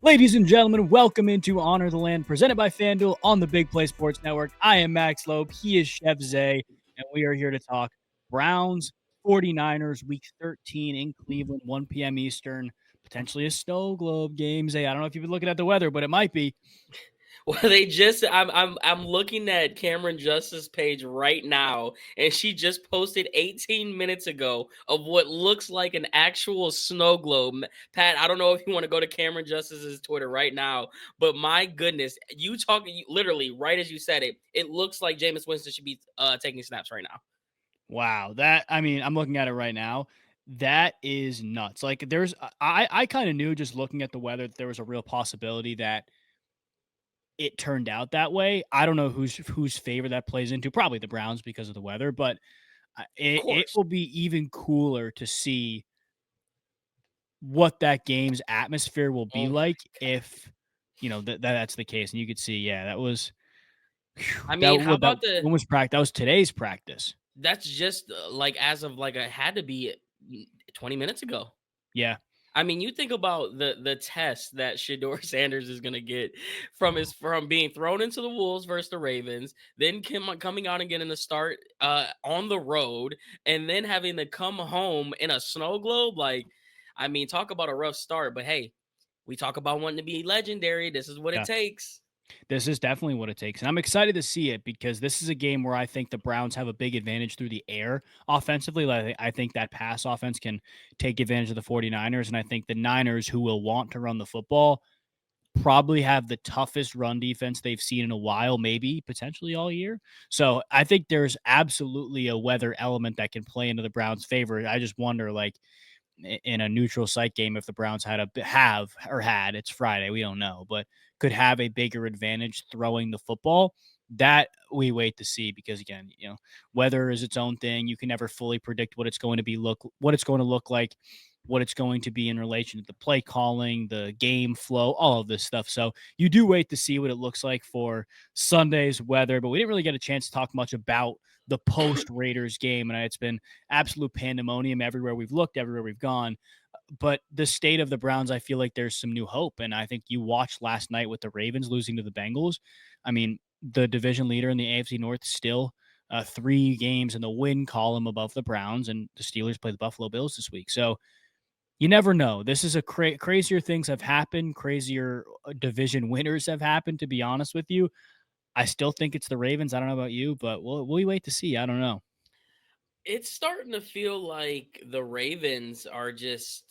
Ladies and gentlemen, welcome into Honor the Land, presented by FanDuel on the Big Play Sports Network. I am Max Loeb. He is Chef Zay, and we are here to talk Browns 49ers Week 13 in Cleveland, 1 p.m. Eastern, potentially a snow globe game. Zay, I don't know if you've been looking at the weather, but it might be. Well, I'm looking at Cameron Justice's page right now, and she just posted 18 minutes ago of what looks like an actual snow globe. Pat, I don't know if you want to go to Cameron Justice's Twitter right now, but my goodness, you talking literally right as you said it. It looks like Jameis Winston should be taking snaps right now. Wow, I'm looking at it right now. That is nuts. Like, I kind of knew just looking at the weather that there was a real possibility that it turned out that way. I don't know whose favor that plays into. Probably the Browns because of the weather, but Of it course. will be even cooler to see what that game's atmosphere will be Oh my like God. if that's the case. And you could see, yeah, that was I that mean, how that about the when was practice? That was today's practice. that's just like as of like it had to be 20 minutes ago. Yeah, I mean, you think about the test that Shedeur Sanders is gonna get from being thrown into the Wolves versus the Ravens, then coming out and getting the start on the road, and then having to come home in a snow globe. Like, I mean, talk about a rough start. But hey, we talk about wanting to be legendary. This is what it yeah. takes. This is definitely what it takes. And I'm excited to see it because this is a game where I think the Browns have a big advantage through the air offensively. Like, I think that pass offense can take advantage of the 49ers. And I think the Niners, who will want to run the football, probably have the toughest run defense they've seen in a while, maybe potentially all year. So I think there's absolutely a weather element that can play into the Browns' favor. I just wonder, like, in a neutral site game, if the Browns had it's Friday, we don't know, but could have a bigger advantage throwing the football. That we wait to see because again, weather is its own thing. You can never fully predict what it's going to look like, what it's going to be in relation to the play calling, the game flow, all of this stuff. So you do wait to see what it looks like for Sunday's weather, but we didn't really get a chance to talk much about the post Raiders game, and it's been absolute pandemonium everywhere we've looked, everywhere we've gone. But the state of the Browns, I feel like there's some new hope. And I think you watched last night with the Ravens losing to the Bengals. I mean, the division leader in the AFC North still 3 games in the win column above the Browns, and the Steelers play the Buffalo Bills this week. So you never know. This is crazier things have happened, crazier division winners have happened, to be honest with you. I still think it's the Ravens. I don't know about you, but we'll wait to see. I don't know. It's starting to feel like the Ravens are just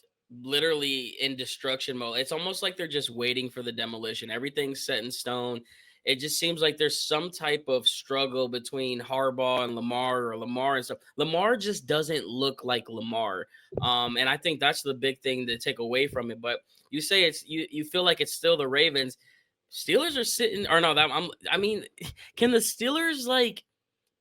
literally in destruction mode. It's almost like they're just waiting for the demolition. Everything's set in stone. It just seems like there's some type of struggle between Harbaugh and Lamar, or Lamar and stuff. Lamar just doesn't look like Lamar. And I think that's the big thing to take away from it. But you say you feel like it's still the Ravens. Steelers are sitting, or no, I mean, can the Steelers like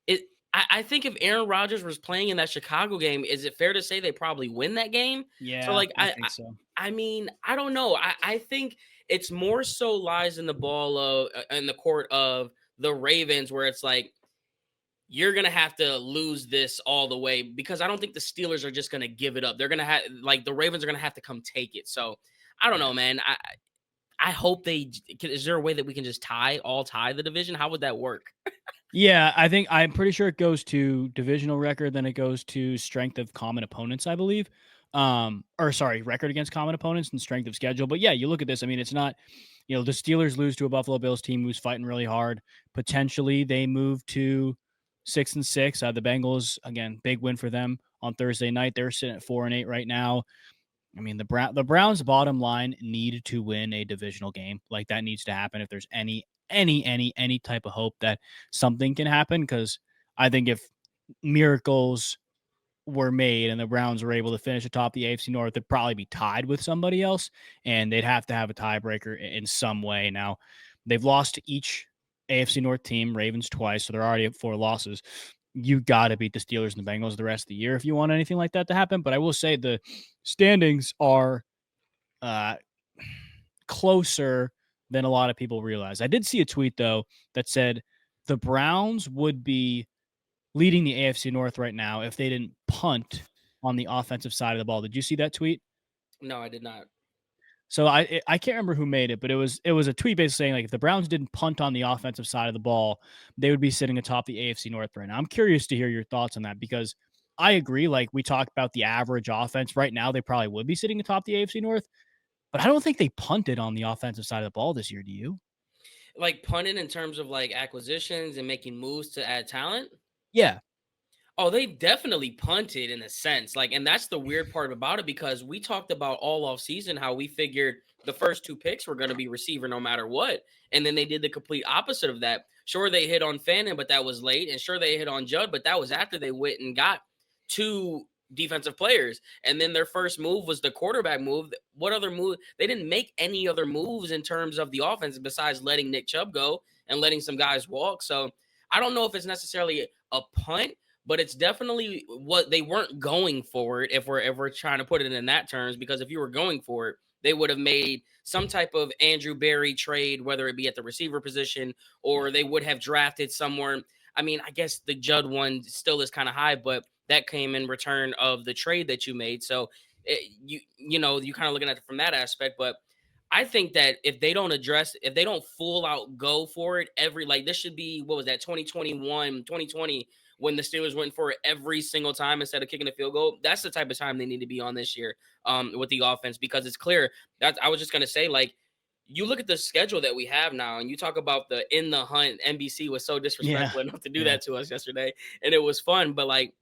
it? I think if Aaron Rodgers was playing in that Chicago game, is it fair to say they probably win that game? So Yeah, like I think so. I mean, I don't know. I think it's more so lies in the ball of in the court of the Ravens, where it's like you're gonna have to lose this all the way, because I don't think the Steelers are just gonna give it up. They're gonna have, like, the Ravens are gonna have to come take it. So I don't Yeah. know, man. I hope they. Is there a way that we can just tie the division? How would that work? Yeah, I'm pretty sure it goes to divisional record, then it goes to strength of common opponents, I believe. Or sorry, record against common opponents and strength of schedule. But yeah, you look at this. I mean, it's not, the Steelers lose to a Buffalo Bills team who's fighting really hard. Potentially, they move to 6-6. The Bengals, again, big win for them on Thursday night. They're sitting at 4-8 right now. I mean, the Browns' bottom line need to win a divisional game. Like, that needs to happen if there's any type of hope that something can happen. Because I think if miracles were made and the Browns were able to finish atop the AFC North, they'd probably be tied with somebody else, and they'd have to have a tiebreaker in some way. Now, they've lost to each AFC North team, Ravens twice, so they're already at 4 losses. You got to beat the Steelers and the Bengals the rest of the year if you want anything like that to happen. But I will say the standings are uh, closer than a lot of people realize. I did see a tweet, though, that said the Browns would be leading the AFC North right now if they didn't punt on the offensive side of the ball. Did you see that tweet? No, I did not. So I can't remember who made it, but it was a tweet basically saying like if the Browns didn't punt on the offensive side of the ball, they would be sitting atop the AFC North right now. I'm curious to hear your thoughts on that because I agree. Like we talked about the average offense right now, they probably would be sitting atop the AFC North, but I don't think they punted on the offensive side of the ball this year. Do you? Like punting in terms of like acquisitions and making moves to add talent. Yeah, Oh, they definitely punted in a sense. Like, and that's the weird part about it because we talked about all off season how we figured the first two picks were going to be receiver no matter what. And then they did the complete opposite of that. Sure, they hit on Fannin, but that was late. And sure, they hit on Judd, but that was after they went and got two defensive players. And then their first move was the quarterback move. What other move? They didn't make any other moves in terms of the offense besides letting Nick Chubb go and letting some guys walk. So I don't know if it's necessarily a punt, but it's definitely what they weren't going for it if we're trying to put it in that terms, because if you were going for it, they would have made some type of Andrew Berry trade, whether it be at the receiver position or they would have drafted somewhere. I mean, I guess the Judd one still is kind of high, but that came in return of the trade that you made. So you kind of looking at it from that aspect, but I think that if they don't full out go for it like this should be, what was that, 2021, 2020, when the Steelers went for it every single time instead of kicking a field goal. That's the type of time they need to be on this year with the offense, because it's clear that I was just going to say, like, you look at the schedule that we have now and you talk about the in the hunt. NBC was so yeah, disrespectful enough to do yeah. that to us yesterday. And it was fun. But like,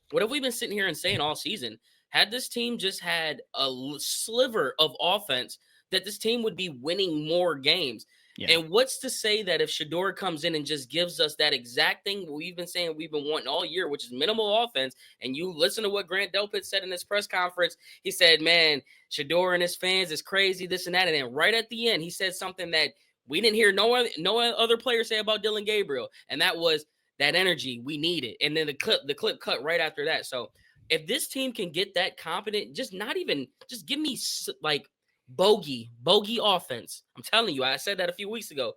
what have we been sitting here and saying all season? Had this team just had a sliver of offense, that this team would be winning more games. Yeah. And what's to say that if Shedeur comes in and just gives us that exact thing we've been saying we've been wanting all year, which is minimal offense, and you listen to what Grant Delpit said in his press conference, he said, man, Shedeur and his fans is crazy, this and that. And then right at the end, he said something that we didn't hear no other player say about Dylan Gabriel, and that was that energy we needed. And then the clip cut right after that. So if this team can get that competent, just give me like bogey offense. I'm telling you, I said that a few weeks ago.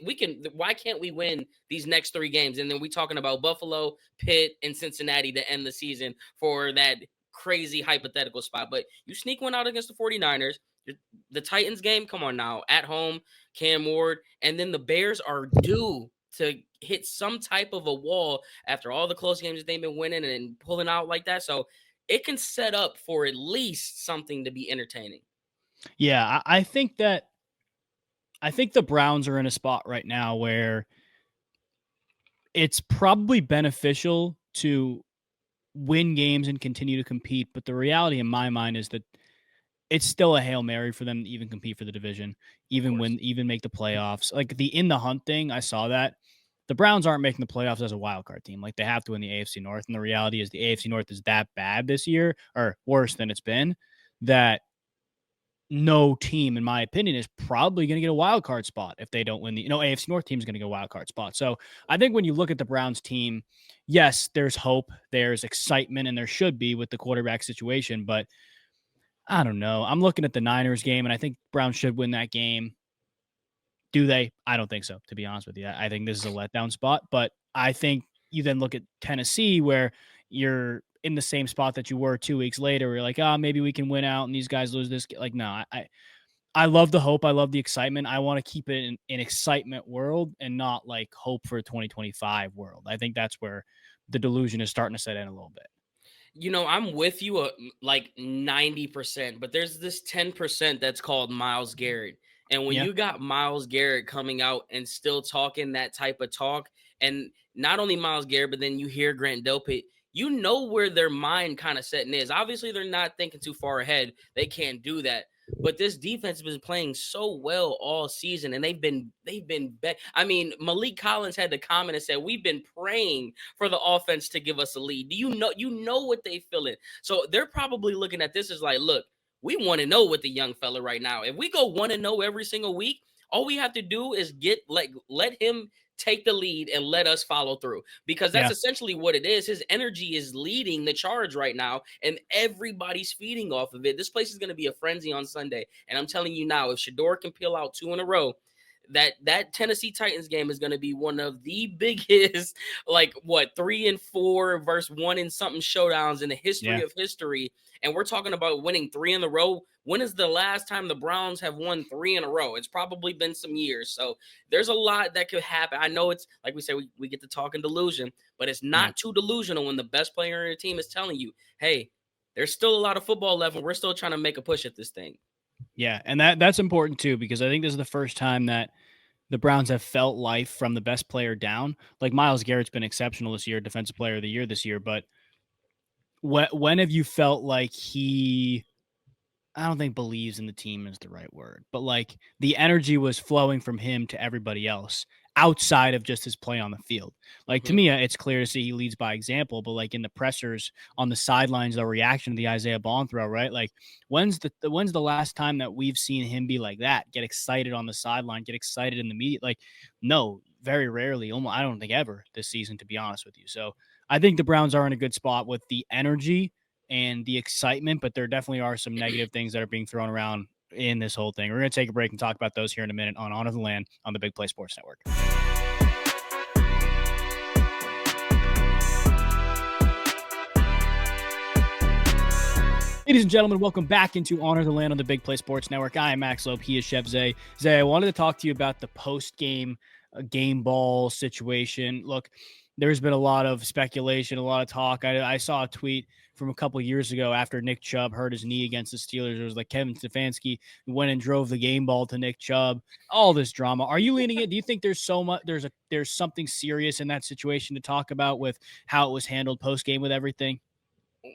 We can. Why can't we win these next three games? And then we talking about Buffalo, Pitt, and Cincinnati to end the season for that crazy hypothetical spot. But you sneak one out against the 49ers. The Titans game, come on now, at home, Cam Ward, and then the Bears are due to hit some type of a wall after all the close games that they've been winning and pulling out like that. So it can set up for at least something to be entertaining. Yeah, I think the Browns are in a spot right now where it's probably beneficial to win games and continue to compete, but the reality in my mind is that it's still a Hail Mary for them to even compete for the division, Of course. even make the playoffs. Like the in the hunt thing, I saw that. The Browns aren't making the playoffs as a wild card team. Like they have to win the AFC North. And the reality is the AFC North is that bad this year, or worse than it's been, that no team, in my opinion, is probably going to get a wild card spot if they don't win the, AFC North team is going to get a wild card spot. So I think when you look at the Browns team, yes, there's hope, there's excitement, and there should be with the quarterback situation. But I don't know. I'm looking at the Niners game, and I think Browns should win that game. Do they? I don't think so, to be honest with you. I think this is a letdown spot, but I think you then look at Tennessee where you're in the same spot that you were 2 weeks later, where you're like, oh, maybe we can win out and these guys lose this. Like, no, I love the hope. I love the excitement. I want to keep it in an excitement world and not like hope for a 2025 world. I think that's where the delusion is starting to set in a little bit. I'm with you like 90%, but there's this 10% that's called Myles Garrett. And when Yeah. you got Myles Garrett coming out and still talking that type of talk, and not only Myles Garrett, but then you hear Grant Delpit, you know where their mind kind of setting is. Obviously, they're not thinking too far ahead. They can't do that. But this defense has been playing so well all season, and I mean, Malik Collins had the comment and said, "We've been praying for the offense to give us a lead." Do you know what they feeling? So they're probably looking at this as like, look, we want to know with the young fella right now. If we go 1-0 every single week, all we have to do is let him take the lead and let us follow through, because that's Yeah. essentially what it is. His energy is leading the charge right now, and everybody's feeding off of it. This place is going to be a frenzy on Sunday, and I'm telling you now, if Shedeur can peel out two in a row, that Tennessee Titans game is going to be one of the biggest, like, what, 3-4 versus 1 and something showdowns in the history Yeah. of history. And we're talking about winning 3 in a row. When is the last time the Browns have won 3 in a row? It's probably been some years. So there's a lot that could happen. I know it's like we say, we get to talk in delusion, but it's Yeah. not too delusional when the best player in your team is telling you, hey, there's still a lot of football left and we're still trying to make a push at this thing. Yeah. And that's important too, because I think this is the first time that the Browns have felt life from the best player down. Like Myles Garrett's been exceptional this year, defensive player of the year this year, but when have you felt like he, I don't think believes in the team is the right word, but like the energy was flowing from him to everybody else outside of just his play on the field. Like to Mhm. me, it's clear to see he leads by example, but like in the pressers on the sidelines, the reaction to the Isaiah Bond throw, right? Like when's the last time that we've seen him be like that? Get excited on the sideline, get excited in the media. Like, no, very rarely. Almost, I don't think ever this season, to be honest with you. So I think the Browns are in a good spot with the energy and the excitement, but there definitely are some negative things that are being thrown around in this whole thing. We're going to take a break and talk about those here in a minute on Honor the Land on the Big Play Sports Network. Ladies and gentlemen, welcome back into Honor the Land on the Big Play Sports Network. I am Max Loeb. He is Chef Zay. Zay, I wanted to talk to you about the post-game game ball situation. Look, there's been a lot of speculation, a lot of talk. I saw a tweet from a couple years ago after Nick Chubb hurt his knee against the Steelers. It was like Kevin Stefanski went and drove the game ball to Nick Chubb. All this drama. Are you leaning it? Do you think there's so much? There's something serious in that situation to talk about with how it was handled post-game with everything?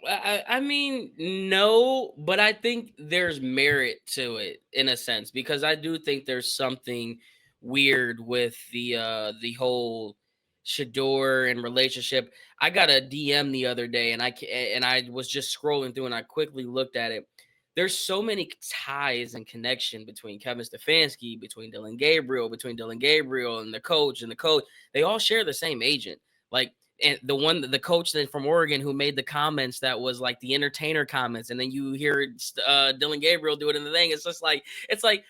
I mean, no, but I think there's merit to it in a sense because I do think there's something weird with the whole Shedeur and relationship. I got a DM the other day and I was just scrolling through and I quickly looked at it. There's so many ties and connection between Kevin Stefanski, between Dylan Gabriel and the coach. They all share the same agent. Like, and the coach then from Oregon who made the comments that was like the entertainer comments, and then you hear Dylan Gabriel do it in the thing. It's like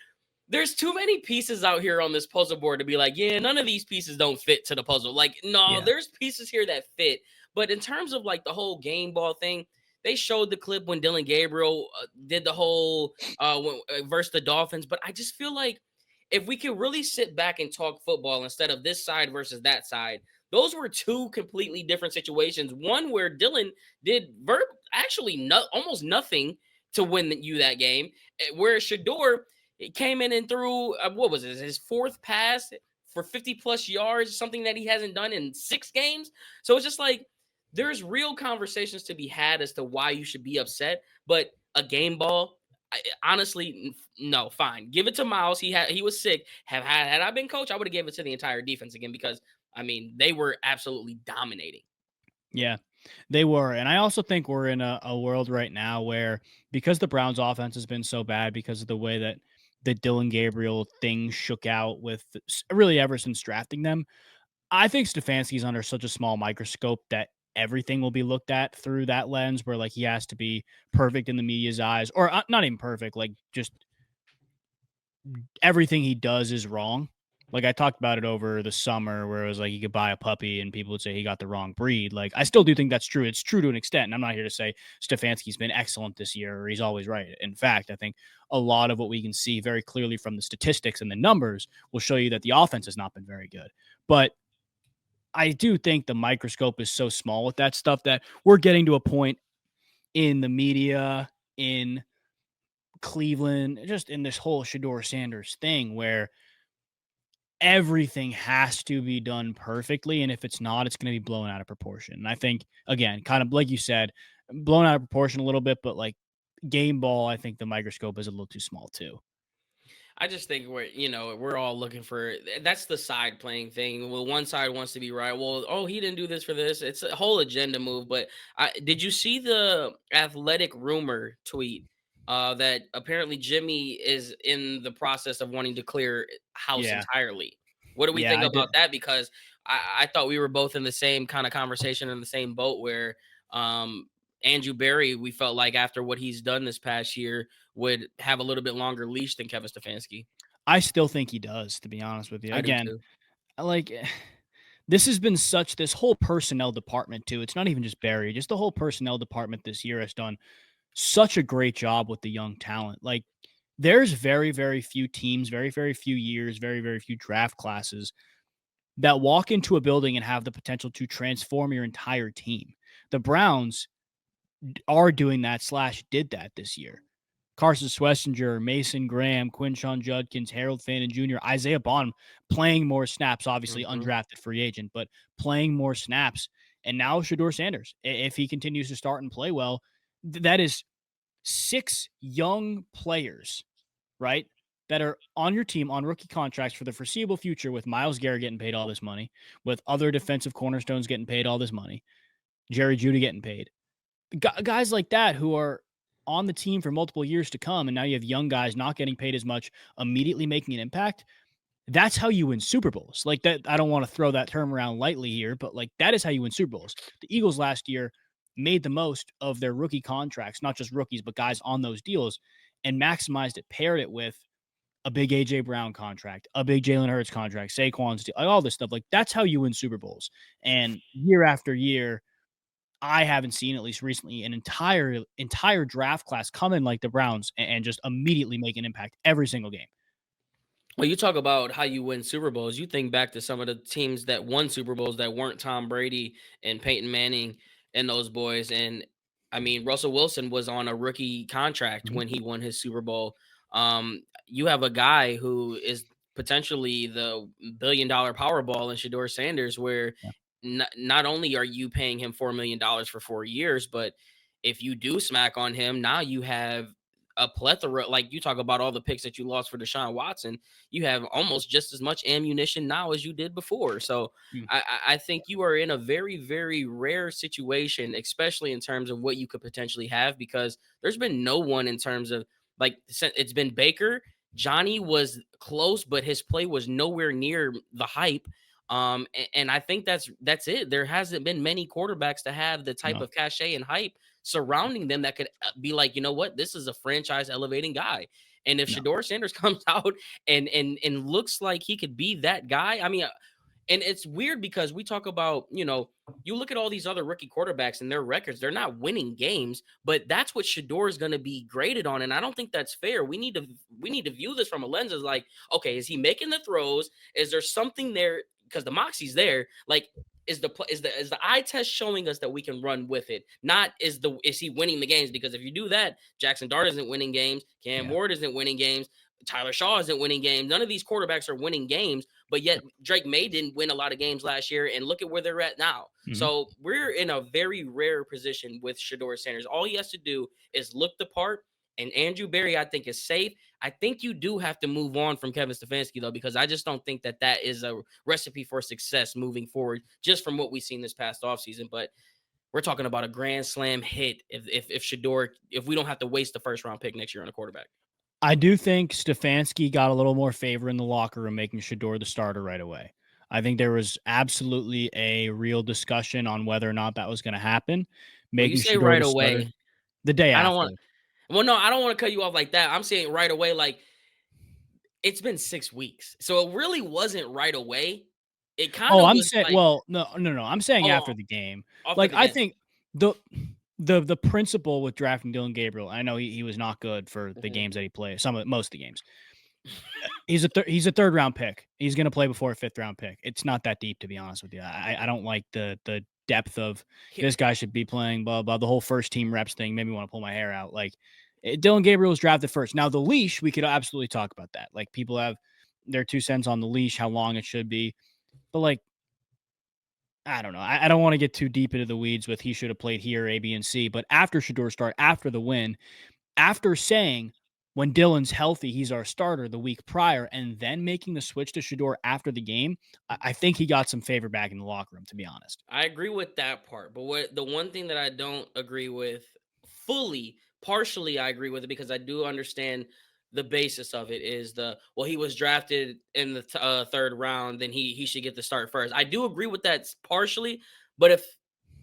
there's too many pieces out here on this puzzle board to be like, yeah, none of these pieces don't fit to the puzzle. Like, no, Yeah. there's pieces here that fit. But in terms of like the whole game ball thing, they showed the clip when Dylan Gabriel did the whole versus the Dolphins. But I just feel like if we could really sit back and talk football instead of this side versus that side, those were two completely different situations. One where Dylan did actually almost nothing to win you that game, where Shedeur came in and threw what was it, his fourth pass for 50 plus yards, something that he hasn't done in 6 games. So it's just like there's real conversations to be had as to why you should be upset, but a game ball. Honestly, no, fine. Give it to Miles. He was sick. Had I been coach, I would have given it to the entire defense again because I mean, they were absolutely dominating. Yeah, they were. And I also think we're in a world right now where because the Browns offense has been so bad because of the way that the Dylan Gabriel thing shook out with really ever since drafting them, I think Stefanski's under such a small microscope that everything will be looked at through that lens where like he has to be perfect in the media's eyes or not even perfect, like just everything he does is wrong. Like I talked about it over the summer where it was like you could buy a puppy and people would say he got the wrong breed. Like I still do think that's true. It's true to an extent. And I'm not here to say Stefanski's been excellent this year or he's always right. In fact, I think a lot of what we can see very clearly from the statistics and the numbers will show you that the offense has not been very good. But I do think the microscope is so small with that stuff that we're getting to a point in the media, in Cleveland, just in this whole Shedeur Sanders thing where everything has to be done perfectly. And if it's not, it's going to be blown out of proportion. And I think, again, kind of like you said, blown out of proportion a little bit, but like game ball, I think the microscope is a little too small too. I just think we're all looking for that's the side playing thing. Well, one side wants to be right. Well, oh, he didn't do this for this. It's a whole agenda move. But did you see the athletic rumor tweet that apparently Jimmy is in the process of wanting to clear house Yeah. entirely? What do we Yeah. think I did. about that? Because I thought we were both in the same kind of conversation in the same boat where um, Andrew Berry, we felt like after what he's done this past year would have a little bit longer leash than Kevin Stefanski. I still think he does, to be honest with you. I do Again, too. like this has been such this whole personnel department too. It's not even just Barry, just the whole personnel department this year has done such a great job with the young talent. Like there's very, very few teams, very, very few years, very, very few draft classes that walk into a building and have the potential to transform your entire team. The Browns are doing that slash did that this year. Carson Schlesinger, Mason Graham, Quinshon Judkins, Harold Fannin Jr., Isaiah Bonham playing more snaps, obviously Hmm. undrafted free agent, but playing more snaps. And now Shedeur Sanders, if he continues to start and play well, that is 6 young players, right? That are on your team on rookie contracts for the foreseeable future with Myles Garrett getting paid all this money, with other defensive cornerstones getting paid all this money, Jerry Jeudy getting paid. Guys like that who are on the team for multiple years to come, and now you have young guys not getting paid as much, immediately making an impact. That's how you win Super Bowls. Like that, I don't want to throw that term around lightly here, but like that is how you win Super Bowls. The Eagles last year made the most of their rookie contracts, not just rookies, but guys on those deals, and maximized it, paired it with a big AJ Brown contract, a big Jalen Hurts contract, Saquon's deal, all this stuff. Like that's how you win Super Bowls. And year after year, I haven't seen, at least recently, an entire draft class come in like the Browns and just immediately make an impact every single game. Well, you talk about how you win Super Bowls. You think back to some of the teams that won Super Bowls that weren't Tom Brady and Peyton Manning and those boys. And I mean, Russell Wilson was on a rookie contract Mhm. when he won his Super Bowl. You have a guy who is potentially the $1 billion Powerball in Shedeur Sanders, where Yeah. not only are you paying him $4 million for 4 years, but if you do smack on him, now you have a plethora. Like you talk about all the picks that you lost for Deshaun Watson, you have almost just as much ammunition now as you did before. So Mm. I think you are in a very, very rare situation, especially in terms of what you could potentially have, because there's been no one in terms of like it's been Baker. Johnny was close, but his play was nowhere near the hype. And I think that's it. There hasn't been many quarterbacks to have the type No. of cachet and hype surrounding them that could be like, you know what, this is a franchise elevating guy. And if No. Shador Sanders comes out and looks like he could be that guy, I mean, and it's weird because we talk about, you look at all these other rookie quarterbacks and their records, they're not winning games, but that's what Shador is going to be graded on. And I don't think that's fair. We need to view this from a lens of like, okay, is he making the throws? Is there something there? Because the moxie's there. Like, is the eye test showing us that we can run with it? Not is he winning the games? Because if you do that, Jackson Dart isn't winning games, Cam Yeah. Ward isn't winning games, Tyler Shaw isn't winning games. None of these quarterbacks are winning games, but yet Drake May didn't win a lot of games last year, and look at where they're at now. Mhm. So we're in a very rare position with Shador Sanders. All he has to do is look the part, and Andrew Berry, I think, is safe. I think you do have to move on from Kevin Stefanski, though, because I just don't think that is a recipe for success moving forward, just from what we've seen this past offseason. But we're talking about a grand slam hit if Shador, if we don't have to waste the first round pick next year on a quarterback. I do think Stefanski got a little more favor in the locker room, making Shador the starter right away. I think there was absolutely a real discussion on whether or not that was going to happen, When you making say Shador right the starter away, the day I don't after. want. Well, no, I don't want to cut you off like that. I'm saying right away, like it's been 6 weeks, so it really wasn't right away. It kind Oh, of I'm was saying, like, well, no, no, no. I'm saying oh, after the game. after Like, the I game. think the the principle with drafting Dylan Gabriel, I know he was not good for the Mhm. games that he played, most of the games. He's a third round pick. He's going to play before a fifth round pick. It's not that deep, to be honest with you. I don't like the depth of Here, this guy should be playing blah blah. The whole first team reps thing made me want to pull my hair out. Like Dylan Gabriel was drafted first. Now the leash, we could absolutely talk about that. Like people have their 2 cents on the leash, how long it should be, but like I don't know. I don't want to get too deep into the weeds with he should have played here, A, B, and C. But after Shador start, after the win, after saying when Dylan's healthy, he's our starter the week prior, and then making the switch to Shador after the game, I think he got some favor back in the locker room, to be honest. I agree with that part, but what the one thing that I don't agree with fully, partially, I agree with it because I do understand the basis of it is the well, he was drafted in the third round, then he should get the start first. I do agree with that partially, but if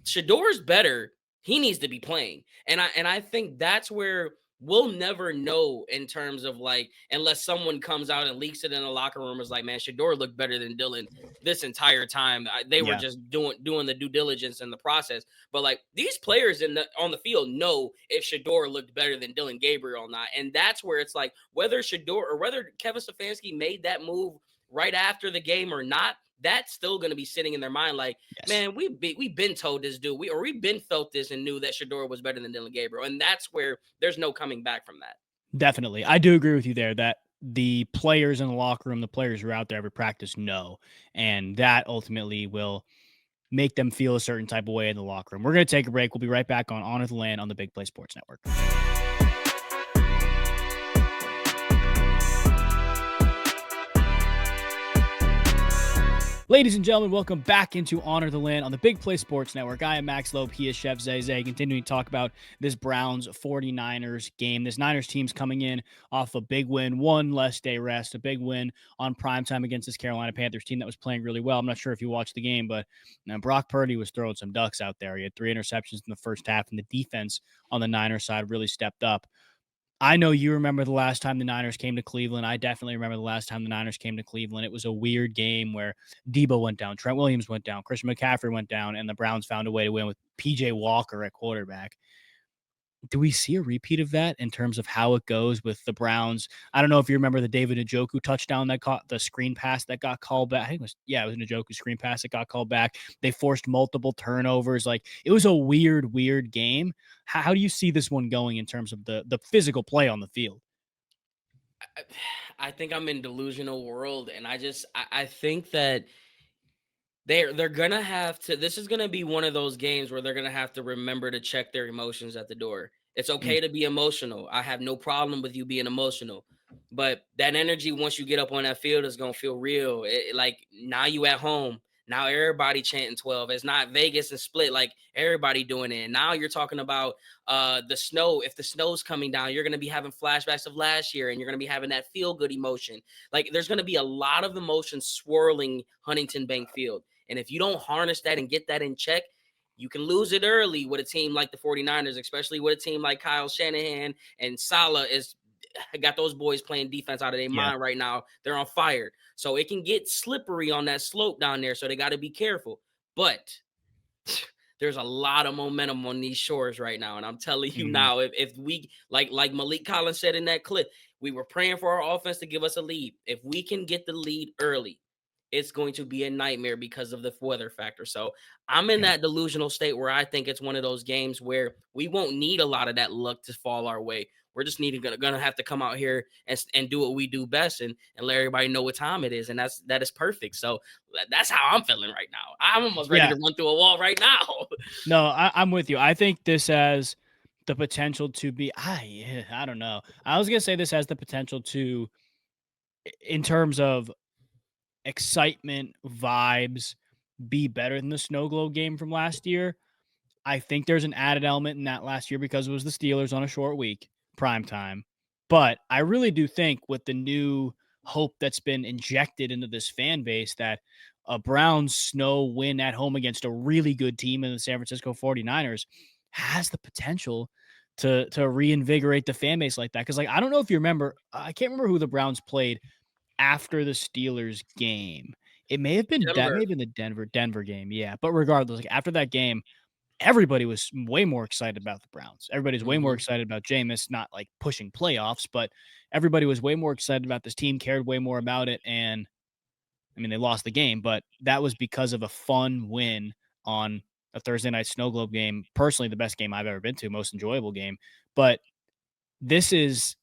Shador's better, he needs to be playing, and I think that's where we'll never know in terms of like, unless someone comes out and leaks it in the locker room, is like, man, Shedeur looked better than Dylan this entire time. They were Yeah. just doing the due diligence in the process. But like these players on the field know if Shedeur looked better than Dylan Gabriel or not, and that's where it's like whether Shedeur or whether Kevin Stefanski made that move right after the game or not, that's still going to be sitting in their mind like, Yes. man, we've been told this dude, we've been felt this and knew that Shedeur was better than Dylan Gabriel, and that's where there's no coming back from that. Definitely. I do agree with you there that the players in the locker room, the players who are out there every practice know, and that ultimately will make them feel a certain type of way in the locker room. We're going to take a break. We'll be right back on Honor the Land on the Big Play Sports Network. Ladies and gentlemen, welcome back into Honor the Land on the Big Play Sports Network. I am Max Loeb. He is Chef Zay. Continuing to talk about this Browns 49ers game. This Niners team's coming in off a big win, one less day rest, a big win on primetime against this Carolina Panthers team that was playing really well. I'm not sure if you watched the game, but Brock Purdy was throwing some ducks out there. He had 3 interceptions in the first half, and the defense on the Niners side really stepped up. I know you remember the last time the Niners came to Cleveland. I definitely remember the last time the Niners came to Cleveland. It was a weird game where Debo went down, Trent Williams went down, Christian McCaffrey went down, and the Browns found a way to win with PJ Walker at quarterback. Do we see a repeat of that in terms of how it goes with the Browns? I don't know if you remember the David Njoku touchdown that caught the screen pass that got called back. I think it was Njoku's screen pass that got called back. They forced multiple turnovers. Like it was a weird game. How do you see this one going in terms of the physical play on the field? I think I'm in delusional world, and I think that they're gonna have to. This is gonna be one of those games where they're gonna have to remember to check their emotions at the door. It's Mm, okay to be emotional. I have no problem with you being emotional, but that energy once you get up on that field is gonna feel real. Like now you at home. Now everybody chanting 12. It's not Vegas and split like everybody doing it. And now you're talking about the snow. If the snow's coming down, you're gonna be having flashbacks of last year, and you're gonna be having that feel good emotion. Like there's gonna be a lot of emotions swirling Huntington Bank Field. And if you don't harness that and get that in check, you can lose it early with a team like the 49ers, especially with a team like Kyle Shanahan and Salah is got those boys playing defense out of their yeah. mind right now. They're on fire. So it can get slippery on that slope down there. So they got to be careful. But there's a lot of momentum on these shores right now. And I'm telling you Mhm. now, if we like Malik Collins said in that clip, we were praying for our offense to give us a lead. If we can get the lead early, it's going to be a nightmare because of the weather factor. So I'm in Yeah. that delusional state where I think it's one of those games where we won't need a lot of that luck to fall our way. We're just gonna have to come out here and do what we do best and let everybody know what time it is, and that is perfect. So that's how I'm feeling right now. I'm almost ready Yeah. to run through a wall right now. No, I'm with you. I think this has the potential to be I don't know. I was gonna say this has the potential to in terms of excitement, vibes, be better than the snow globe game from last year. I think there's an added element in that last year because it was the Steelers on a short week, prime time. But I really do think with the new hope that's been injected into this fan base that a Browns snow win at home against a really good team in the San Francisco 49ers has the potential to reinvigorate the fan base like that. Because like I don't know if you remember, I can't remember who the Browns played after the Steelers game. It may have been that may Denver. have been the Denver game, yeah. But regardless, like after that game, everybody was way more excited about the Browns. Everybody's way more Mhm. excited about Jameis, not like pushing playoffs, but everybody was way more excited about this team, cared way more about it. And I mean, they lost the game, but that was because of a fun win on a Thursday night snow globe game. Personally, the best game I've ever been to, most enjoyable game. But this is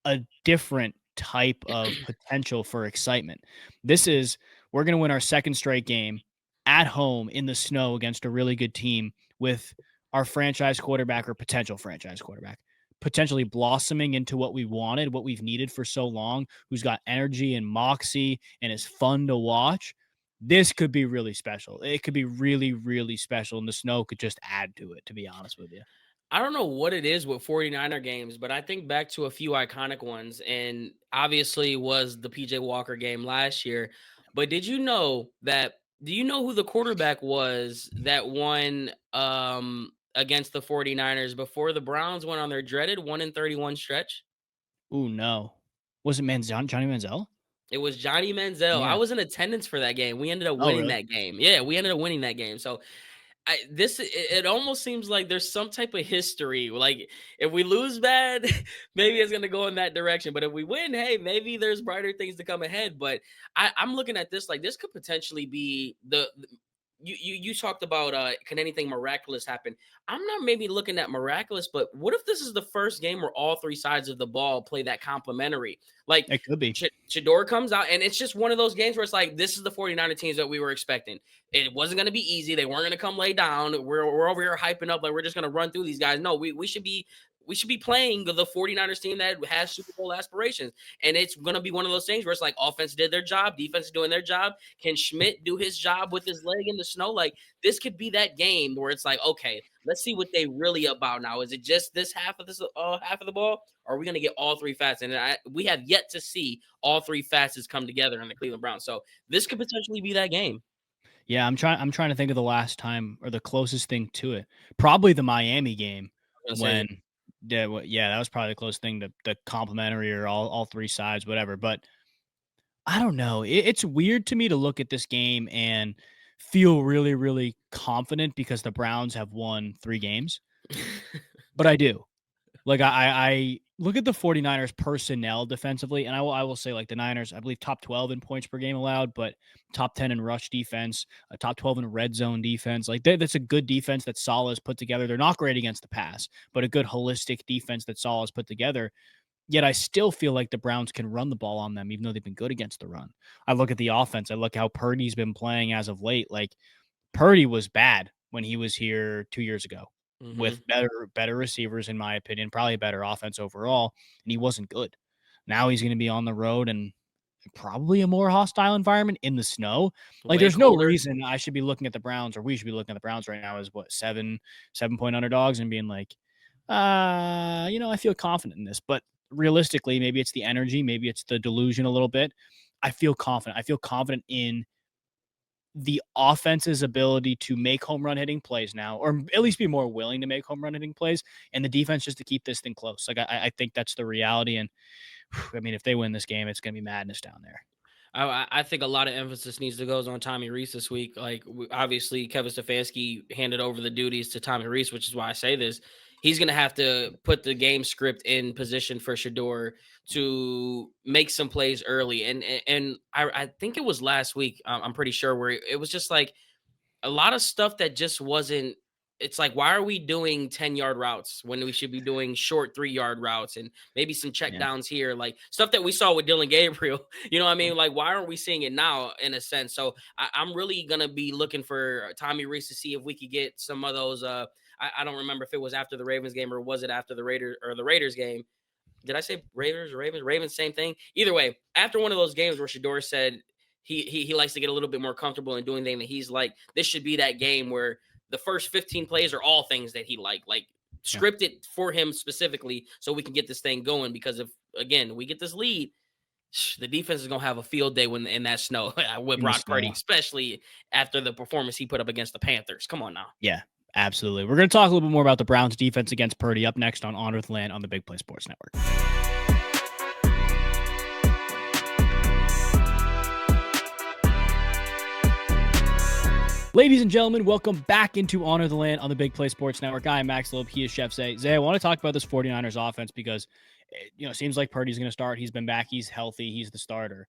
a different type of potential for excitement. This is we're going to win our second straight game at home in the snow against a really good team with our franchise quarterback or potential franchise quarterback potentially blossoming into what we wanted, what we've needed for so long, who's got energy and moxie and is fun to watch. This could be really special. It could be really special, and the snow could just add to it, to be honest with you. I don't know what it is with 49er games, but I think back to a few iconic ones, and obviously was the PJ Walker game last year. But do you know who the quarterback was that won against the 49ers before the Browns went on their dreaded 1-31 stretch? Ooh, no. Was it Johnny Manziel? It was Johnny Manziel. I Yeah. was in attendance for that game. We ended up Oh, winning really? that game. Yeah, we ended up winning that game. So it almost seems like there's some type of history. Like if we lose bad, maybe it's gonna go in that direction. But if we win, hey, maybe there's brighter things to come ahead. But I'm looking at this like this could potentially be you talked about can anything miraculous happen? I'm not maybe looking at miraculous, but what if this is the first game where all three sides of the ball play that complementary? Like It could be. Shedeur comes out and it's just one of those games where it's like this is the 49er teams that we were expecting. It wasn't going to be easy. They weren't going to come lay down. We're over here hyping up like we're just going to run through these guys. No, we should be playing the 49ers team that has Super Bowl aspirations. And it's going to be one of those things where it's like offense did their job, defense is doing their job. Can Schmidt do his job with his leg in the snow? Like this could be that game where it's like, okay, let's see what they really about now. Is it just this half of the ball? Or are we going to get all three facets? And we have yet to see all three facets come together in the Cleveland Browns. So this could potentially be that game. Yeah, I'm trying to think of the last time or the closest thing to it. Probably the Miami game I'm gonna say when yeah, that was probably the closest thing to the complimentary or all three sides, whatever. But I don't know. It's weird to me to look at this game and feel really, really confident because the Browns have won 3 games, but I do. Like, I look at the 49ers personnel defensively, and I will say, like, the Niners, I believe, top 12 in points per game allowed, but top 10 in rush defense, top 12 in red zone defense. Like, that's a good defense that Saleh's put together. They're not great against the pass, but a good holistic defense that Saleh's put together. Yet I still feel like the Browns can run the ball on them, even though they've been good against the run. I look at the offense. I look how Purdy's been playing as of late. Like, Purdy was bad when he was here 2 years ago hmm with better receivers, in my opinion, probably a better offense overall, and he wasn't good. Now he's gonna be on the road and probably a more hostile environment in the snow. Like, way there's no colder. reason I should be looking at the Browns, or we should be looking at the Browns right now as what, 7-point underdogs and being like, I feel confident in this. But realistically, maybe it's the energy, maybe it's the delusion a little bit. I feel confident. I feel confident in the offense's ability to make home run hitting plays now, or at least be more willing to make home run hitting plays, and the defense just to keep this thing close. Like, I think that's the reality. And I mean, if they win this game, it's going to be madness down there. I think a lot of emphasis needs to go on Tommy Reese this week. Like obviously, Kevin Stefanski handed over the duties to Tommy Reese, which is why I say this. He's going to have to put the game script in position for Shedeur to make some plays early. And I think it was last week. I'm pretty sure where it was just like a lot of stuff that just wasn't. It's like, why are we doing 10-yard routes when we should be doing short 3-yard routes and maybe some check Yeah. downs here, like stuff that we saw with Dylan Gabriel? You know what I mean? Like, why aren't we seeing it now in a sense? So I'm really gonna be looking for Tommy Reese to see if we could get some of those. I don't remember if it was after the Ravens game or was it after the Raiders game. Did I say Raiders or Ravens? Ravens, same thing. Either way, after one of those games where Shedeur said he likes to get a little bit more comfortable in doing things that he's like, this should be that game where the first 15 plays are all things that he like Yeah. scripted for him specifically so we can get this thing going. Because if again we get this lead, the defense is gonna have a field day when in that snow with In the Brock Purdy, snow. especially after the performance he put up against the Panthers. Come on now. Yeah, absolutely. We're going to talk a little bit more about the Browns defense against Purdy up next on Honor the Land on the Big Play Sports Network. Ladies and gentlemen, welcome back into Honor the Land on the Big Play Sports Network. I am Max Loeb. He is Chef Zay. Zay, I want to talk about this 49ers offense because, it seems like Purdy's going to start. He's been back. He's healthy. He's the starter.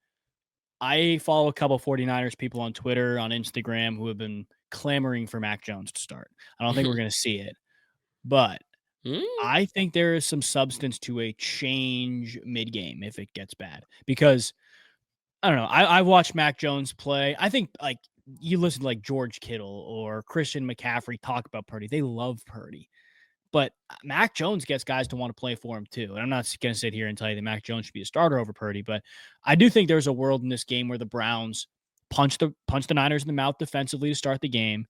I follow a couple 49ers people on Twitter, on Instagram, who have been clamoring for Mac Jones to start. I don't think we're going to see it, but Mm, I think there is some substance to a change mid-game if it gets bad. Because I don't know. I've watched Mac Jones play. I think like you listen to like George Kittle or Christian McCaffrey talk about Purdy. They love Purdy. But Mac Jones gets guys to want to play for him too. And I'm not going to sit here and tell you that Mac Jones should be a starter over Purdy, but I do think there's a world in this game where the Browns punch the Niners in the mouth defensively to start the game.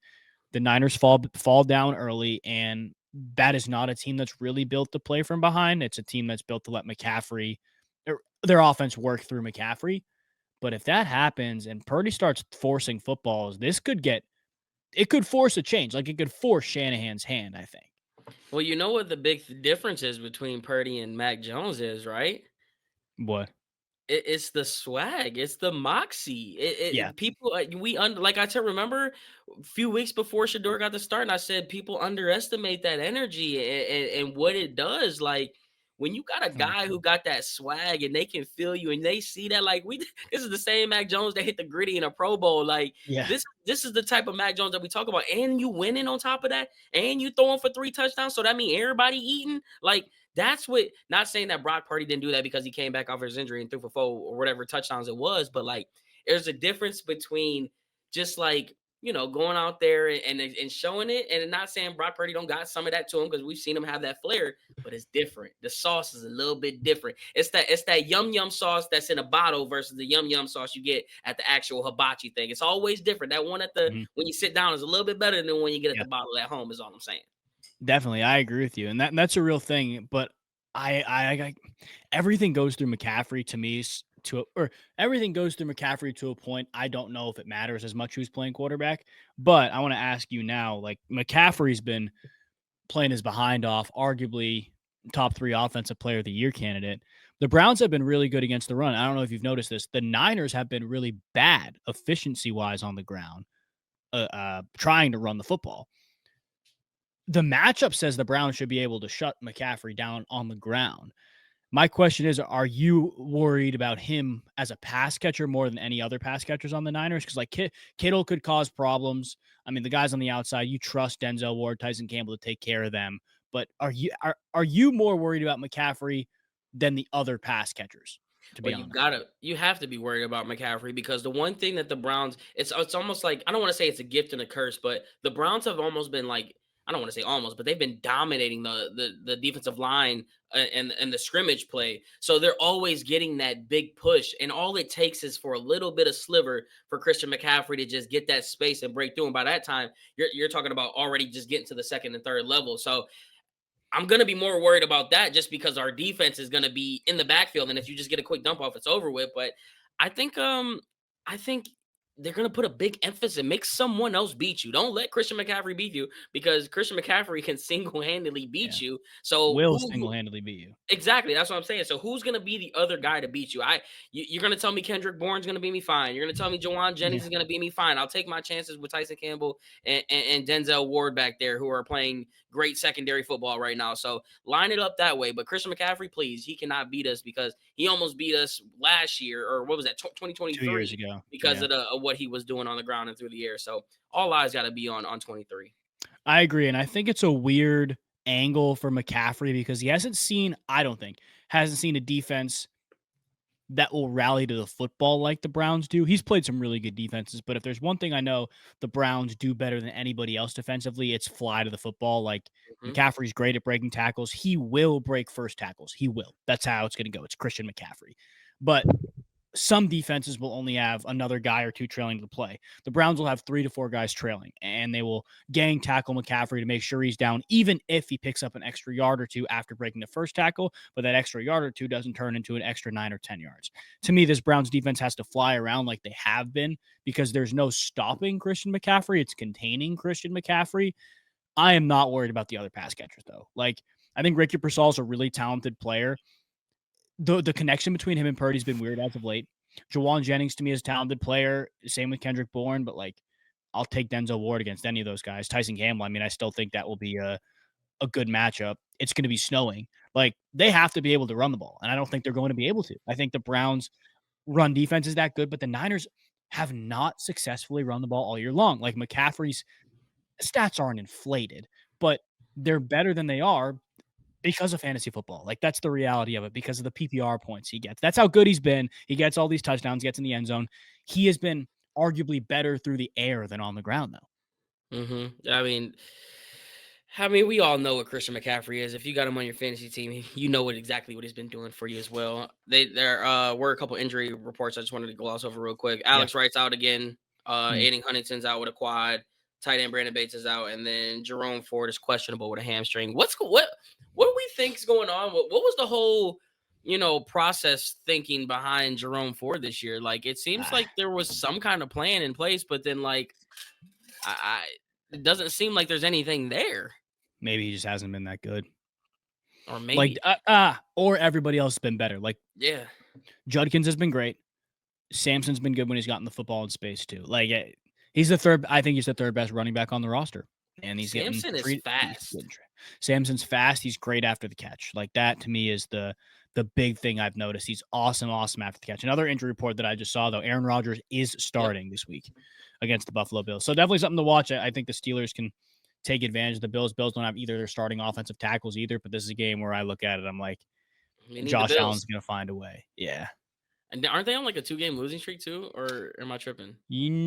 The Niners fall down early, and that is not a team that's really built to play from behind. It's a team that's built to let McCaffrey their offense work through McCaffrey. But if that happens and Purdy starts forcing footballs, this could get it could force a change. Like, it could force Shanahan's hand, I think. Well, you know what the big difference is between Purdy and Mac Jones is, right? What? It's the swag, it's the moxie. Yeah. People, like I said, remember a few weeks before Shedeur got the start, and I said people underestimate that energy and what it does. Like when you got a Mhm. guy who got that swag and they can feel you and they see that, like this is the same Mac Jones that hit the gritty in a Pro Bowl. Like Yeah. this is the type of Mac Jones that we talk about, and you winning on top of that, and you throwing for 3 touchdowns. So that means everybody eating. Like that's what, not saying that Brock Purdy didn't do that because he came back off his injury and threw for 4 or whatever touchdowns it was, but like there's a difference between just like, going out there and showing it, and not saying Brock Purdy don't got some of that to him because we've seen him have that flair, but it's different. The sauce is a little bit different. It's that yum yum sauce that's in a bottle versus the yum yum sauce you get at the actual hibachi thing. It's always different. That one at the Mhm. when you sit down is a little bit better than when you get at Yeah. the bottle at home, is all I'm saying. Definitely, I agree with you, and that's a real thing. But I everything goes through McCaffrey to me or everything goes through McCaffrey to a point. I don't know if it matters as much who's playing quarterback. But I want to ask you now, like McCaffrey's been playing his behind off, arguably top 3 offensive player of the year candidate. The Browns have been really good against the run. I don't know if you've noticed this. The Niners have been really bad efficiency wise on the ground, trying to run the football. The matchup says the Browns should be able to shut McCaffrey down on the ground. My question is, are you worried about him as a pass catcher more than any other pass catchers on the Niners? Because like Kittle could cause problems. I mean, the guys on the outside, you trust Denzel Ward, Tyson Campbell to take care of them. But are you more worried about McCaffrey than the other pass catchers? To be Well, honest, you have to be worried about McCaffrey because the one thing that the Browns, it's almost like, I don't want to say it's a gift and a curse, but the Browns have almost been like, I don't want to say almost, but they've been dominating the defensive line and the scrimmage play. So they're always getting that big push, and all it takes is for a little bit of sliver for Christian McCaffrey to just get that space and break through. And by that time, you're talking about already just getting to the second and third level. So I'm gonna be more worried about that just because our defense is gonna be in the backfield, and if you just get a quick dump off, it's over with. But I think I think they're gonna put a big emphasis and make someone else beat you. Don't let Christian McCaffrey beat you because Christian McCaffrey can single-handedly yeah, beat you. So will who single handedly beat you. Exactly, that's what I'm saying. So who's gonna be the other guy to beat you? You're gonna tell me Kendrick Bourne's gonna beat me? Fine. You're gonna tell me Jawan Yeah, Jennings is gonna beat me? Fine. I'll take my chances with Tyson Campbell and Denzel Ward back there, who are playing great secondary football right now. So line it up that way. But Christian McCaffrey, please, he cannot beat us because he almost beat us last year, or what was that, 2 years 2023, ago. because Yeah. of what he was doing on the ground and through the air. So all eyes got to be on 23. I agree, and I think it's a weird angle for McCaffrey because he hasn't seen, I don't think, hasn't seen a defense that will rally to the football like the Browns do. He's played some really good defenses, but if there's one thing I know the Browns do better than anybody else defensively, it's fly to the football. Like Mhm. McCaffrey's great at breaking tackles. He will break first tackles. He will. That's how it's going to go. It's Christian McCaffrey. But some defenses will only have another guy or two trailing to the play. The Browns will have 3 to 4 guys trailing, and they will gang tackle McCaffrey to make sure he's down, even if he picks up an extra yard or two after breaking the first tackle. But that extra yard or two doesn't turn into an extra 9 or 10 yards. To me, this Browns defense has to fly around like they have been because there's no stopping Christian McCaffrey. It's containing Christian McCaffrey. I am not worried about the other pass catchers, though. Like, I think Ricky Pearsall is a really talented player. The connection between him and Purdy's been weird as of late. Jawan Jennings to me is a talented player. Same with Kendrick Bourne, but like I'll take Denzel Ward against any of those guys. Tyson Campbell, I mean, I still think that will be a good matchup. It's going to be snowing. Like they have to be able to run the ball, and I don't think they're going to be able to. I think the Browns run defense is that good, but the Niners have not successfully run the ball all year long. Like McCaffrey's stats aren't inflated, but they're better than they are because of fantasy football. Like that's the reality of it because of the PPR points he gets. That's how good he's been. He gets all these touchdowns, gets in the end zone. He has been arguably better through the air than on the ground though. I mean, we all know what Christian McCaffrey is. If you got him on your fantasy team, you know exactly what he's been doing for you as well. There were a couple injury reports I just wanted to gloss over real quick. Yeah. Alex Wright's out again. Mm. Aiden Huntington's out with a quad. Tight end Brandon Bates is out, and then Jerome Ford is questionable with a hamstring. What do we think's going on? What was the whole process thinking behind Jerome Ford this year? Like it seems Ah, like there was some kind of plan in place, but then like it doesn't seem like there's anything there. Maybe he just hasn't been that good. Or Like, maybe. or everybody else has been better. Like, Yeah. Judkins has been great. Samson's been good when he's gotten the football in space too. Like, he's the third. I think he's the third best running back on the roster, and he's getting Samson is treated. He's fast. getting Samson's fast. He's great after the catch. Like that to me is the big thing I've noticed. He's awesome after the catch. Another injury report that I just saw though. Aaron Rodgers is starting this week against the Buffalo Bills, so definitely something to watch. I think the Steelers can take advantage of the Bills. Bills don't have either their starting offensive tackles either, but this is a game where I look at it, I'm like, We need the Josh Allen's Bills. going to find a way. Yeah. And aren't they on like a 2-game losing streak too? Or am I tripping?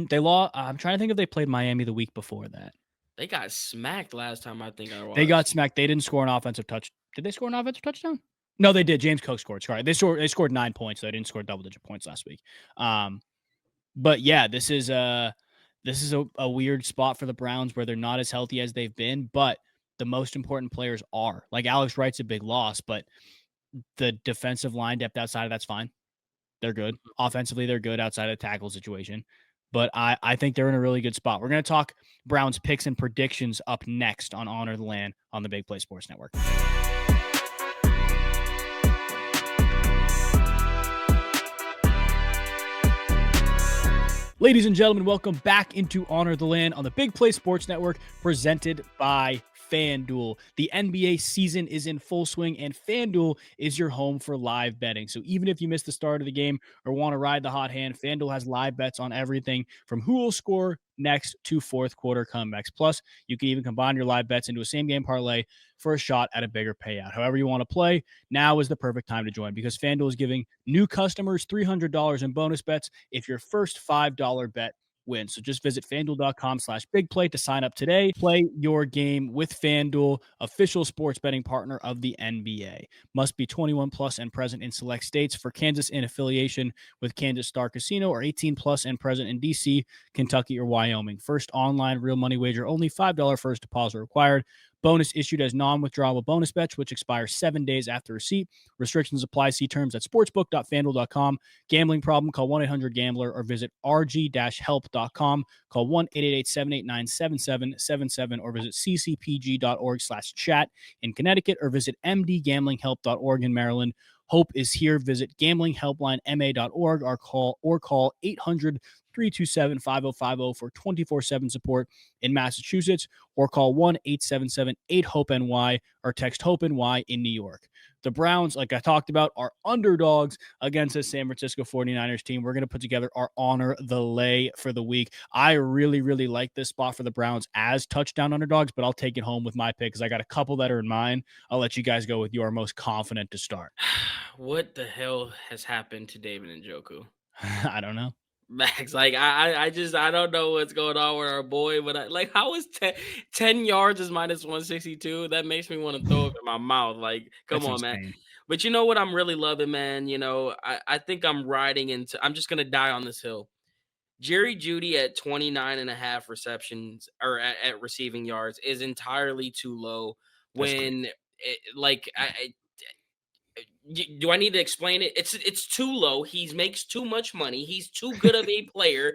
They lost. I'm trying to think if they played Miami the week before that. They got smacked last time I think I watched. They got smacked. They didn't score an offensive touch. Did they score an offensive touchdown? No, they did. James Cook scored. Sorry, they scored 9 points. So they didn't score double-digit points last week. But yeah, this is a weird spot for the Browns where they're not as healthy as they've been, but the most important players are. Like Alex Wright's a big loss, but the defensive line depth outside of that's fine. They're good. Offensively, they're good outside of the tackle situation. But I think they're in a really good spot. We're going to talk Browns picks and predictions up next on Honor the Land on the Big Play Sports Network. Ladies and gentlemen, welcome back into Honor the Land on the Big Play Sports Network, presented by FanDuel. The NBA season is in full swing, and FanDuel is your home for live betting. So even if you missed the start of the game or want to ride the hot hand, FanDuel has live bets on everything from who will score next to fourth quarter comebacks. Plus, you can even combine your live bets into a same game parlay for a shot at a bigger payout. However you want to play, now is the perfect time to join because FanDuel is giving new customers $300 in bonus bets if your first $5 bet win. So just visit fanduel.com/bigplay to sign up today. Play your game with FanDuel, official sports betting partner of the NBA. Must be 21 plus and present in select states. For Kansas, in affiliation with Kansas Star Casino, or 18 plus and present in DC, Kentucky, or Wyoming. First online real money wager, only $5 first deposit required. Bonus issued as non-withdrawable bonus bets, which expires 7 days after receipt. Restrictions apply. See terms at sportsbook.fanduel.com. Gambling problem? Call 1-800-GAMBLER or visit rg-help.com. Call 1-888-789-7777 or visit ccpg.org/chat in Connecticut or visit mdgamblinghelp.org in Maryland. Hope is here. Visit gamblinghelplinema.org or call 800-327-5050 for 24/7 support in Massachusetts, or call 1-877-8-HOPE-NY or text HOPE-NY in New York. The Browns, like I talked about, are underdogs against the San Francisco 49ers team. We're going to put together our Honor the Lay for the week. I really, really like this spot for the Browns as touchdown underdogs, but I'll take it home with my pick because I got a couple that are in mind. I'll let you guys go with your most confident to start. What the hell has happened to David Njoku? I don't know. Max, like I don't know what's going on with our boy, but how is 10 yards is minus 162? That makes me want to throw up in my mouth. Like, come That's on, man. insane. But you know what I'm really loving, man? I think I'm just gonna die on this hill. Jerry Jeudy at 29.5 receptions or at receiving yards is entirely too low. That's great. When do I need to explain it? It's too low. He makes too much money. He's too good of a player.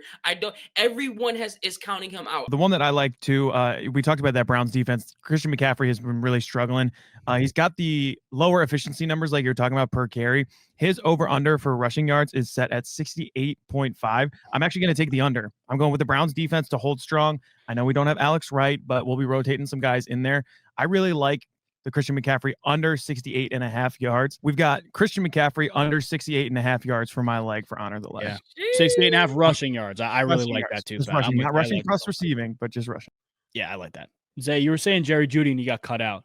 Everyone is counting him out. The one that I like too, we talked about that Browns defense. Christian McCaffrey has been really struggling. He's got the lower efficiency numbers like you're talking about per carry. His over-under for rushing yards is set at 68.5. I'm actually going to take the under. I'm going with the Browns defense to hold strong. I know we don't have Alex Wright, but we'll be rotating some guys in there. I really like the Christian McCaffrey under 68.5 yards. We've got Christian McCaffrey under 68.5 yards for my leg for Honor the Leg. Yeah. 68.5 rushing yards. I really like that too. Just rushing, not rushing like plus receiving, but just rushing. Yeah, I like that. Zay, you were saying Jerry Jeudy and you got cut out.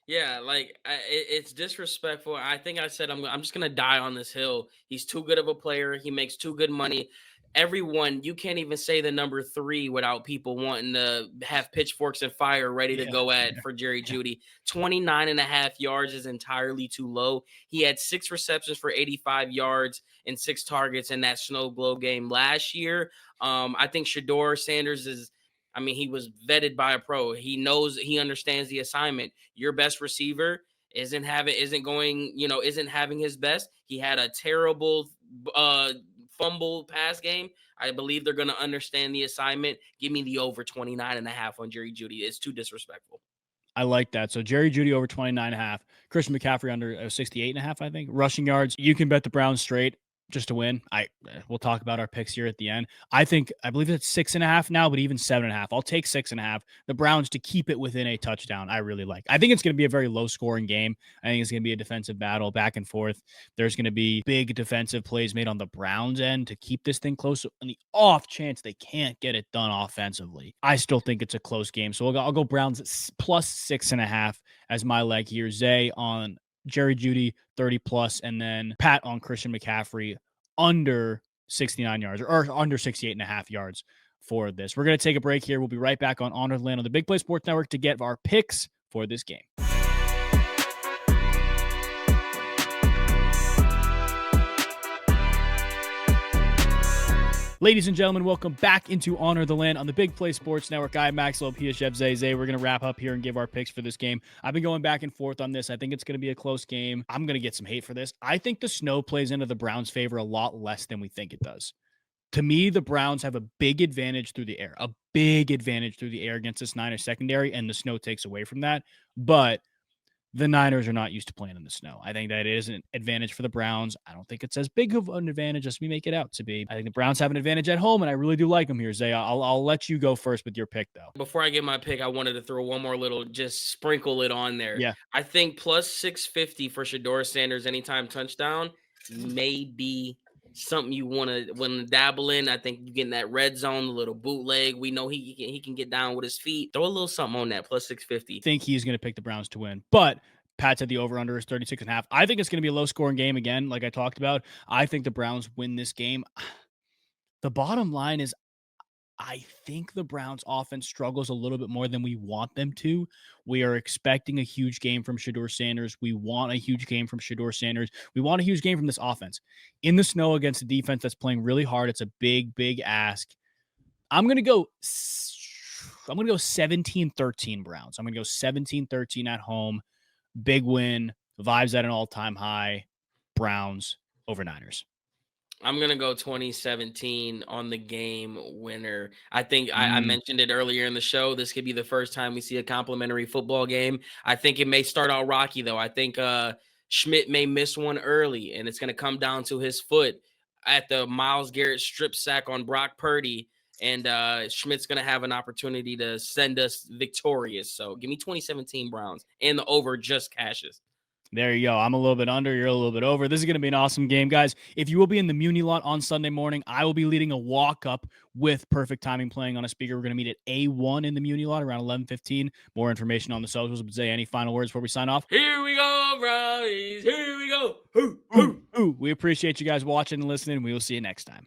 Yeah, it's disrespectful. I think I said I'm just gonna die on this hill. He's too good of a player. He makes too good money. Everyone, you can't even say the number 3 without people wanting to have pitchforks and fire ready to go at for Jerry Jeudy. 29.5 yards is entirely too low. He had 6 receptions for 85 yards and 6 targets in that snow globe game last year. I think Shedeur Sanders he was vetted by a pro. He understands the assignment. Your best receiver isn't having his best. He had a terrible fumble pass game. I believe they're going to understand the assignment. Give me the over 29.5 on Jerry Jeudy. It's too disrespectful. I like that. So Jerry Jeudy over 29.5. Christian McCaffrey under 68.5, I think. Rushing yards, you can bet the Browns straight just to win. We'll talk about our picks here at the end. I believe it's 6.5 now, but even 7.5. I'll take 6.5. The Browns to keep it within a touchdown. I really like. I think it's going to be a very low scoring game. I think it's going to be a defensive battle back and forth. There's going to be big defensive plays made on the Browns end to keep this thing close. On the off chance they can't get it done offensively, I still think it's a close game. So I'll go Browns plus 6.5 as my leg here. Zay on Jerry Jeudy 30 plus, and then Pat on Christian McCaffrey under 69 yards or under 68.5 yards for this. We're going to take a break here. We'll be right back on Honor the Land on the Big Play Sports Network to get our picks for this game. Ladies and gentlemen, welcome back into Honor the Land on the Big Play Sports Network. I'm Maxwell P.S.F. Zay. We're going to wrap up here and give our picks for this game. I've been going back and forth on this. I think it's going to be a close game. I'm going to get some hate for this. I think the snow plays into the Browns' favor a lot less than we think it does. To me, the Browns have a big advantage through the air, against this Niners secondary, and the snow takes away from that. But the Niners are not used to playing in the snow. I think that it is an advantage for the Browns. I don't think it's as big of an advantage as we make it out to be. I think the Browns have an advantage at home, and I really do like them here, Zay. I'll let you go first with your pick, though. Before I get my pick, I wanted to throw one more little, just sprinkle it on there. Yeah. I think plus 650 for Shedeur Sanders anytime touchdown may be something you want to dabble in. I think you get in that red zone, the little bootleg. We know he can get down with his feet. Throw a little something on that plus 650. I think he's going to pick the Browns to win, but Pat said the over-under is 36.5. I think it's going to be a low-scoring game again, like I talked about. I think the Browns win this game. The bottom line is I think the Browns offense struggles a little bit more than we want them to. We are expecting a huge game from Shedeur Sanders. We want a huge game from Shedeur Sanders. We want a huge game from this offense. In the snow against a defense that's playing really hard, it's a big, big ask. I'm going to go 17-13 Browns. I'm going to go 17-13 at home. Big win. Vibes at an all-time high. Browns over Niners. I'm going to go 2017 on the game winner. I think I mentioned it earlier in the show. This could be the first time we see a complimentary football game. I think it may start out rocky, though. I think Schmidt may miss one early, and it's going to come down to his foot at the Myles Garrett strip sack on Brock Purdy. And Schmidt's going to have an opportunity to send us victorious. So give me 2017 Browns, and the over just cashes. There you go. I'm a little bit under. You're a little bit over. This is going to be an awesome game, guys. If you will be in the Muni lot on Sunday morning, I will be leading a walk-up with Perfect Timing playing on a speaker. We're going to meet at A1 in the Muni lot around 11:15. More information on the socials. But Zay, any final words before we sign off? Here we go, Brownies. Here we go. We appreciate you guys watching and listening. We will see you next time.